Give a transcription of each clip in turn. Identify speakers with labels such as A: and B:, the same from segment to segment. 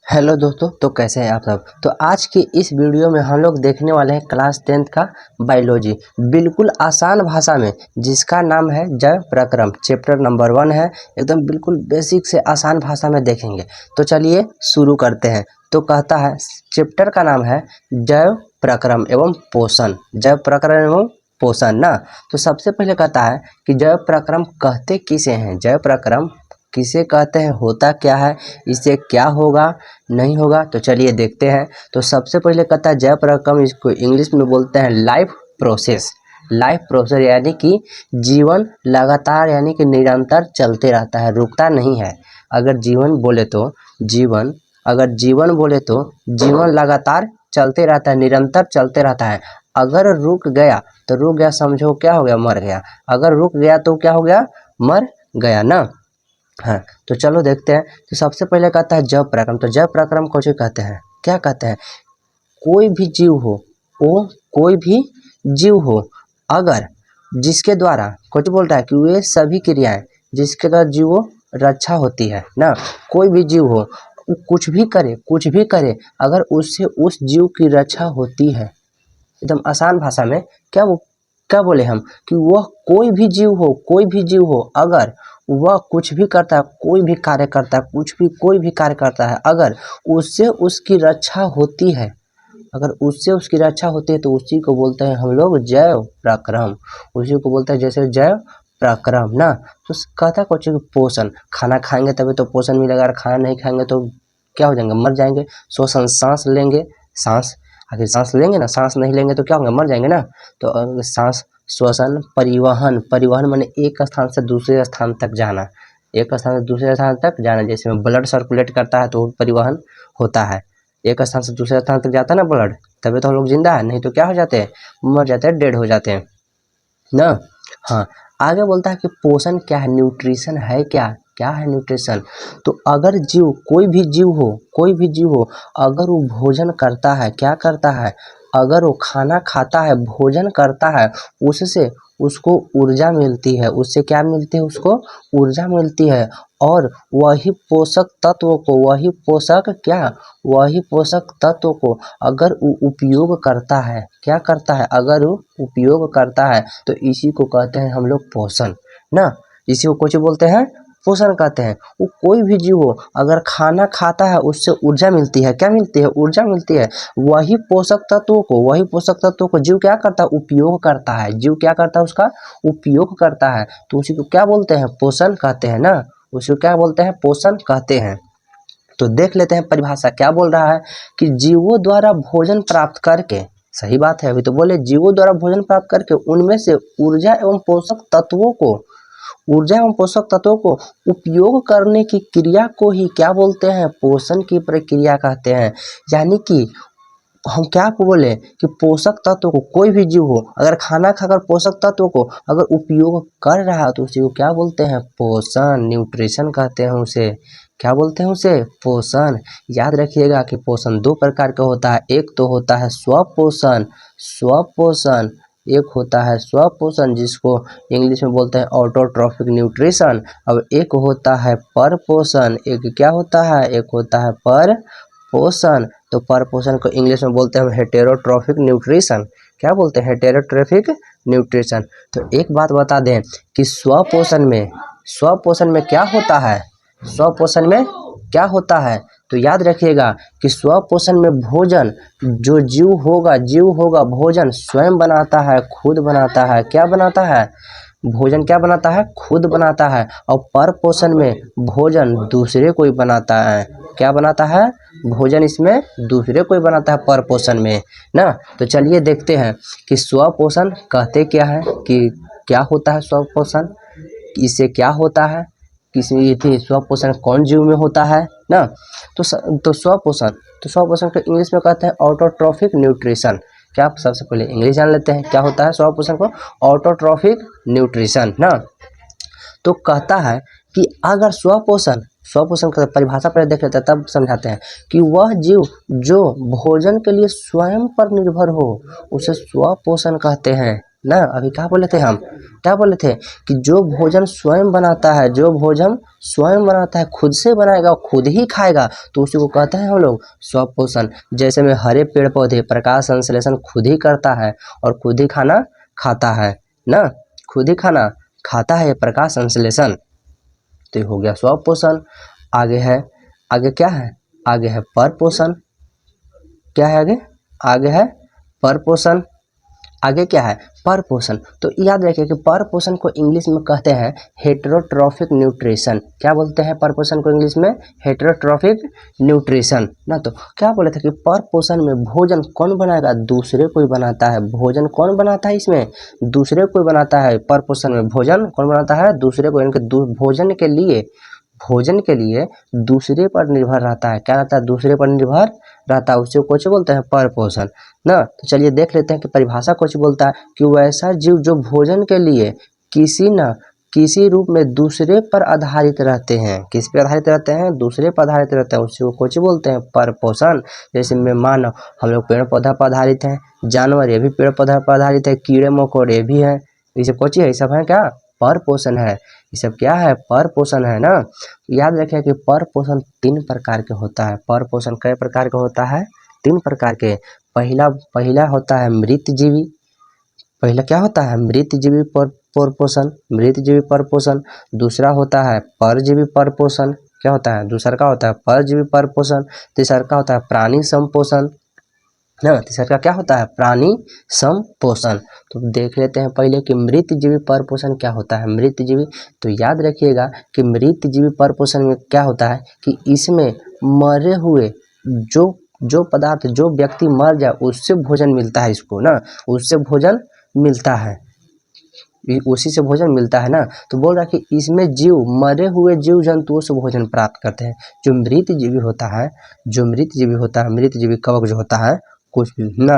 A: Hello दोस्तों, तो कैसे हैं आप सब। तो आज की इस वीडियो में हम लोग देखने वाले हैं क्लास 10th का बायोलॉजी बिल्कुल आसान भाषा में, जिसका नाम है जैव प्रक्रम। चैप्टर नंबर 1 है। एकदम बिल्कुल बेसिक से आसान भाषा में देखेंगे। तो चलिए शुरू करते हैं। तो कहता है, चैप्टर का नाम है जैव प्रक्रम एवं पोषण। जैव प्रक्रम एवं पोषण ना। तो सबसे पहले कहता है कि जैव प्रक्रम कहते किसे हैं। जैव प्रक्रम किसे कहते हैं, होता क्या है, इससे क्या होगा नहीं होगा। तो चलिए देखते हैं। तो सबसे पहले कहता है जैव प्रक्रम, इसको इंग्लिश में बोलते हैं लाइफ प्रोसेस। लाइफ प्रोसेस यानी कि जीवन लगातार यानी कि निरंतर चलते रहता है, रुकता नहीं है। अगर जीवन बोले तो जीवन जीवन लगातार चलते रहता है, निरंतर चलते रहता है। अगर रुक गया तो रुक गया, समझो क्या हो गया, मर गया। अगर रुक गया तो क्या हो गया, मर गया ना। हाँ, तो चलो देखते हैं। तो सबसे पहले कहता है जैव प्रक्रम। तो जैव प्रक्रम को जो कहते हैं, क्या कहते हैं, कोई भी जीव हो, वो कोई भी जीव हो, अगर जिसके द्वारा कुछ बोल रहा है कि वे सभी क्रियाएं जिसके द्वारा जीव रक्षा होती है ना। कोई भी जीव हो, कुछ भी करे, अगर उससे उस जीव की रक्षा होती है। एकदम आसान भाषा में क्या बोले हम कि वह कोई भी जीव हो, अगर वह कुछ भी करता है, कोई भी कार्य करता है, अगर उससे उसकी रक्षा होती है, तो उसी को बोलते हैं हम लोग जैव प्रक्रम। उसी को बोलते हैं जैसे जैव प्रक्रम ना। तो कहता है कुछ पोषण, खाना खाएंगे तभी तो पोषण मिलेगा। अगर खाना नहीं खाएंगे तो क्या हो जाएंगे, मर जाएंगे। श्वसन, सांस लेंगे, आखिर सांस लेंगे ना, सांस नहीं लेंगे तो क्या होंगे, मर जाएंगे ना। तो सांस, श्वसन, परिवहन माने एक स्थान से दूसरे स्थान तक जाना, जैसे में ब्लड सर्कुलेट करता है तो परिवहन होता है। एक स्थान से दूसरे स्थान तक जाता है ना ब्लड, तभी तो हम लोग जिंदा है, नहीं तो क्या हो जाते हैं, मर जाते हैं, डेड हो जाते हैं ना। हाँ, आगे बोलता है कि पोषण क्या है, न्यूट्रिशन है क्या है न्यूट्रिशन। तो अगर कोई भी जीव हो, अगर वो भोजन करता है, क्या करता है, अगर वो खाना खाता है, भोजन करता है, उससे उसको ऊर्जा मिलती है। उससे क्या मिलती है, उसको ऊर्जा मिलती है। और वही पोषक तत्व को अगर वो उपयोग करता है, क्या करता है, अगर वो उपयोग करता है, तो इसी को कहते हैं हम लोग पोषण ना। इसी को कुछ बोलते हैं पोषण कहते हैं। वो कोई भी जीव हो, अगर खाना खाता है, उससे ऊर्जा मिलती है। क्या मिलती है, ऊर्जा मिलती है। वही पोषक तत्वों को जीव क्या करता है, उपयोग करता है। जीव क्या करता है, उसका उपयोग करता है। तो उसी को क्या बोलते हैं, पोषण कहते हैं ना। उसी को क्या बोलते हैं, पोषण कहते हैं। तो देख लेते हैं परिभाषा क्या बोल रहा है कि जीवों द्वारा भोजन प्राप्त करके, सही बात है, अभी तो बोले जीवों द्वारा भोजन प्राप्त करके उनमें से ऊर्जा एवं पोषक तत्वों को उपयोग करने की क्रिया को ही क्या बोलते हैं, पोषण की प्रक्रिया कहते हैं। यानी कि हम क्या बोले कि पोषक तत्व को, कोई भी जीव हो, अगर खाना खाकर पोषक तत्व को अगर उपयोग कर रहा है तो उसी को क्या बोलते हैं, पोषण, न्यूट्रिशन कहते हैं उसे। क्या बोलते हैं उसे, पोषण। याद रखिएगा कि पोषण दो प्रकार का होता है। एक तो होता है स्वपोषण, एक होता है स्वपोषण, जिसको इंग्लिश में बोलते हैं ऑटोट्रॉफिक न्यूट्रिशन। अब एक होता है परपोषण, एक क्या होता है, एक होता है परपोषण। तो परपोषण को इंग्लिश में बोलते हैं हेटेरोट्रॉफिक न्यूट्रिशन। क्या बोलते हैं, हेटेरोट्रॉफिक न्यूट्रिशन। तो एक बात बता दें कि स्वपोषण में क्या होता है, तो याद रखिएगा कि स्वपोषण में भोजन जो जीव होगा भोजन स्वयं बनाता है, खुद बनाता है। क्या बनाता है, भोजन क्या बनाता है, खुद बनाता है। और परपोषण में भोजन दूसरे कोई बनाता है। क्या बनाता है, भोजन इसमें दूसरे कोई बनाता है परपोषण में ना। तो चलिए देखते हैं कि स्वपोषण कहते क्या है, कि क्या होता है स्वपोषण, इससे क्या होता है, स्वपोषण कौन जीव में होता है ना। तो स्वपोषण को इंग्लिश में कहते हैं ऑटोट्रॉफिक न्यूट्रिशन। क्या आप सबसे पहले इंग्लिश जान लेते हैं, क्या होता है स्वपोषण को, ऑटोट्रॉफिक न्यूट्रिशन ना। तो कहता है कि अगर स्वपोषण का परिभाषा पहले देख लेते हैं, तब समझाते हैं कि वह जीव जो भोजन के लिए स्वयं पर निर्भर हो, उसे स्वपोषण कहते हैं। ना। अभी क्या बोले थे हम, क्या बोले थे कि जो भोजन स्वयं बनाता है, जो भोजन स्वयं बनाता है, खुद से बनाएगा, खुद ही खाएगा, तो उसी को कहते हैं हम लोग स्वपोषण। जैसे में हरे पेड़ पौधे प्रकाश संश्लेषण खुद ही करता है और खुद ही खाना खाता है ना, खुद ही खाना खाता है, ये प्रकाश संश्लेषण। तो ये हो गया स्वपोषण। आगे है, आगे क्या है, आगे है परपोषण। क्या है आगे, आगे है परपोषण। आगे क्या है, परपोषण। तो याद रखिए कि परपोषण को इंग्लिश में कहते हैं हेटेरोट्रॉफिक न्यूट्रिशन। क्या बोलते हैं परपोषण को इंग्लिश में, हेटेरोट्रॉफिक न्यूट्रिशन ना। तो क्या बोले थे कि परपोषण में भोजन कौन बनाएगा, दूसरे कोई बनाता है। भोजन कौन बनाता है, इसमें दूसरे कोई बनाता है। परपोषण में भोजन कौन बनाता है, दूसरे को, यानी कि भोजन के लिए, भोजन के लिए दूसरे पर निर्भर रहता है। क्या रहता है, दूसरे पर निर्भर रहता है, उसे कुछ बोलते हैं परपोषण ना। तो चलिए देख लेते हैं कि परिभाषा कुछ बोलता है कि वैसा जीव जो भोजन के लिए किसी न किसी रूप में दूसरे पर आधारित रहते हैं। किस पे आधारित रहते हैं, दूसरे पर आधारित रहते हैं, उसी को कुछ बोलते हैं परपोषण। जैसे में मानव, हम लोग पेड़ पौधा पर आधारित हैं, जानवर ये भी पेड़ पौधा पर आधारित है, कीड़े मकोड़े भी हैं, ये सब कुछ है, ये सब है क्या, परपोषण है। ये सब क्या है, परपोषण है ना। याद रखिए कि परपोषण 3 प्रकार के होता है। परपोषण कई प्रकार का होता है, 3 प्रकार के। पहला होता है मृतजीवी। पहला क्या होता है, मृतजीवी परपोषण, मृतजीवी परपोषण। दूसरा होता है परजीवी परपोषण। क्या होता है, दूसरा का होता है परजीवी परपोषण। तीसरा का होता है प्राणी संपोषण ना। तीसरा का क्या होता है, प्राणी संपोषण। तो देख लेते हैं पहले कि मृतजीवी परपोषण क्या होता है। मृतजीवी, तो याद रखिएगा कि मृतजीवी परपोषण में क्या होता है कि इसमें मरे हुए जो पदार्थ, जो व्यक्ति मर जाए उससे भोजन मिलता है इसको ना, उससे भोजन मिलता है, उसी से भोजन मिलता है ना। तो बोल रहा है कि इसमें जीव, मरे हुए जीव जंतुओं से भोजन प्राप्त करते हैं। जो मृतजीवी होता है, जो मृतजीवी होता है, मृतजीवी कवक जो होता है, कुछ भी ना,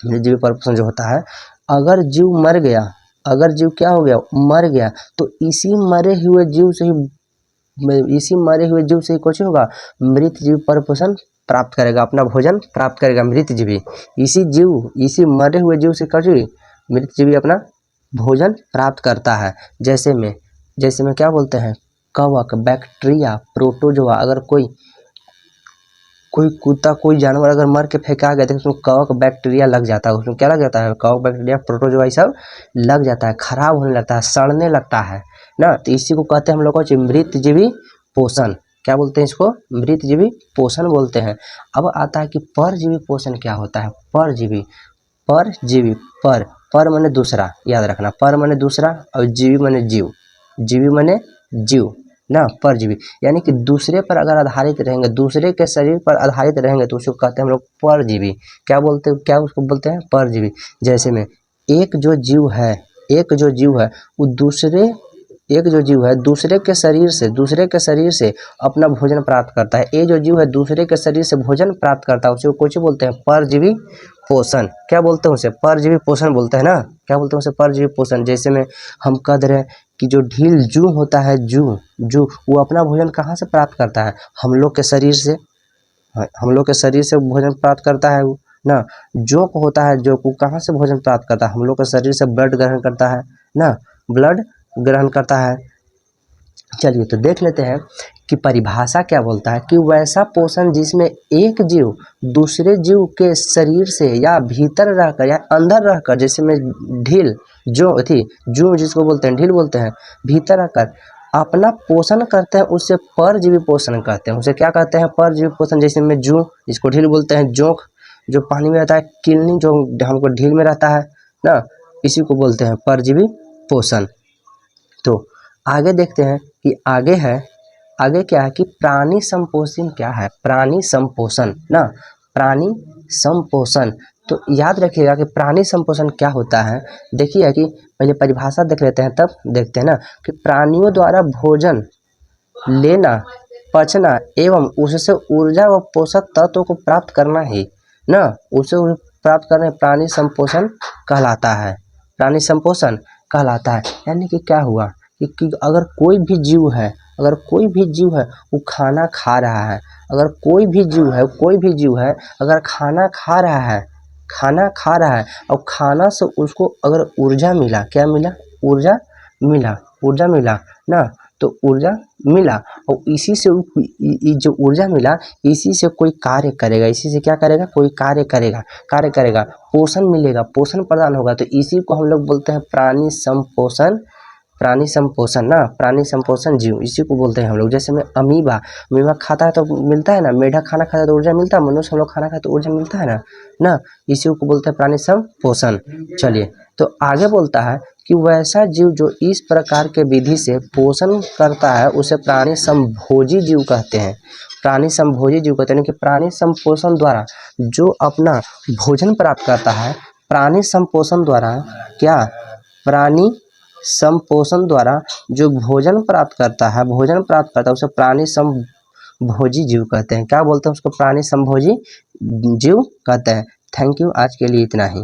A: मृतजीवी परपोषण जो होता है, अगर जीव मर गया, अगर जीव क्या हो गया, मर गया, तो इसी मरे हुए जीव से ही कुछ होगा, मृतजीवी परपोषण प्राप्त करेगा, अपना भोजन प्राप्त करेगा मृतजीवी। इसी मरे हुए जीव से कुछ मृतजीवी अपना भोजन प्राप्त करता है। जैसे में क्या बोलते हैं, कवक, बैक्टीरिया, प्रोटोजोआ। अगर कोई कुत्ता, कोई जानवर अगर मर के फेंका गया तो उसमें कवक बैक्टीरिया लग जाता है, उसमें क्या लग जाता है, कवक बैक्टीरिया, प्रोटोजोआ, ये सब लग जाता है, खराब होने लगता है, सड़ने लगता है ना। तो इसी को कहते हैं हम लोग को मृतजीवी पोषण। क्या बोलते हैं इसको, मृतजीवी पोषण बोलते हैं। अब आता है कि परजीवी पोषण क्या होता है। परजीवी, पर माने दूसरा, याद रखना, पर माने दूसरा और जीवी माने जीव, जीवी माने जीव ना। परजीवी यानी कि दूसरे पर अगर आधारित रहेंगे, दूसरे के शरीर पर आधारित रहेंगे तो उसको कहते हैं हम लोग परजीवी। क्या बोलते हैं, क्या उसको बोलते हैं, परजीवी। जैसे में एक जो जीव है वो दूसरे के शरीर से अपना भोजन प्राप्त करता है। ये जो जीव है दूसरे के शरीर से भोजन प्राप्त करता है, उसे कुछ बोलते हैं परजीवी पोषण। क्या बोलते हैं उसे, परजीवी पोषण बोलते हैं ना। क्या बोलते हैं उसे, परजीवी पोषण। जैसे में हम कह रहे हैं कि जो ढील जू होता है, जू वो अपना भोजन कहाँ से प्राप्त करता है, हम लोग के शरीर से, हम लोग के शरीर से भोजन प्राप्त करता है वो ना। जोक होता है, जोक वो कहाँ से भोजन प्राप्त करता है, हम लोग के शरीर से ब्लड ग्रहण करता है ना, ब्लड ग्रहण करता है। चलिए तो देख लेते हैं कि परिभाषा क्या बोलता है कि वैसा पोषण जिसमें एक जीव दूसरे जीव के शरीर से या भीतर रहकर या अंदर रहकर, जैसे में ढील जो जिसको बोलते हैं ढील बोलते हैं, भीतर रहकर अपना पोषण करते हैं, उससे परजीवी पोषण कहते हैं। उसे क्या कहते हैं, परजीवी पोषण। जैसे में जू, जिसको ढील बोलते हैं, जोंक जो पानी में रहता है, किलनी जो हमको ढील में रहता है ना, इसी को बोलते हैं परजीवी पोषण। तो आगे देखते हैं कि आगे क्या है कि प्राणी संपोषण क्या है, प्राणी संपोषण ना, प्राणी संपोषण। तो याद रखिएगा कि प्राणी संपोषण क्या होता है। देखिए कि पहले परिभाषा देख लेते हैं, तब देखते हैं ना कि प्राणियों द्वारा भोजन लेना, पचना एवं उससे ऊर्जा व पोषक तत्वों को प्राप्त करना ही ना, उसे प्राप्त करना प्राणी संपोषण कहलाता है, प्राणी संपोषण कहलाता है। यानी कि क्या हुआ कि अगर कोई भी जीव है वो खाना खा रहा है, अगर कोई भी जीव है अगर खाना खा रहा है खाना खा रहा है और खाना से उसको अगर ऊर्जा मिला, क्या मिला, ऊर्जा मिला, ऊर्जा मिला ना, तो ऊर्जा मिला और इसी से जो ऊर्जा मिला इसी से कोई कार्य करेगा, इसी से क्या करेगा, कोई कार्य करेगा, कार्य करेगा, पोषण मिलेगा, पोषण प्रदान होगा, तो इसी को हम लोग बोलते हैं प्राणी संपोषण, प्राणी संपोषण ना, प्राणी संपोषण जीव, इसी को बोलते हैं हम लोग। जैसे में अमीबा, अमीबा खाता है तो मिलता है ना, मेढक खाना खाता है तो ऊर्जा मिलता है, मनुष्य हम लोग खाना खाते तो ऊर्जा मिलता है ना, इसी को बोलते हैं प्राणी संपोषण। चलिए तो आगे बोलता है कि वैसा जीव जो इस प्रकार के विधि से पोषण करता है उसे प्राणी संभोजी जीव कहते हैं, प्राणी संभोजी जीव कहते हैं कि प्राणी संपोषण द्वारा जो अपना भोजन प्राप्त करता है, प्राणी संपोषण द्वारा क्या, प्राणी संपोषण द्वारा जो भोजन प्राप्त करता है, भोजन प्राप्त करता है उसे प्राणी संभोजी जीव कहते हैं। क्या बोलते हैं उसको, प्राणी संभोजी जीव कहते हैं। थैंक यू, आज के लिए इतना ही।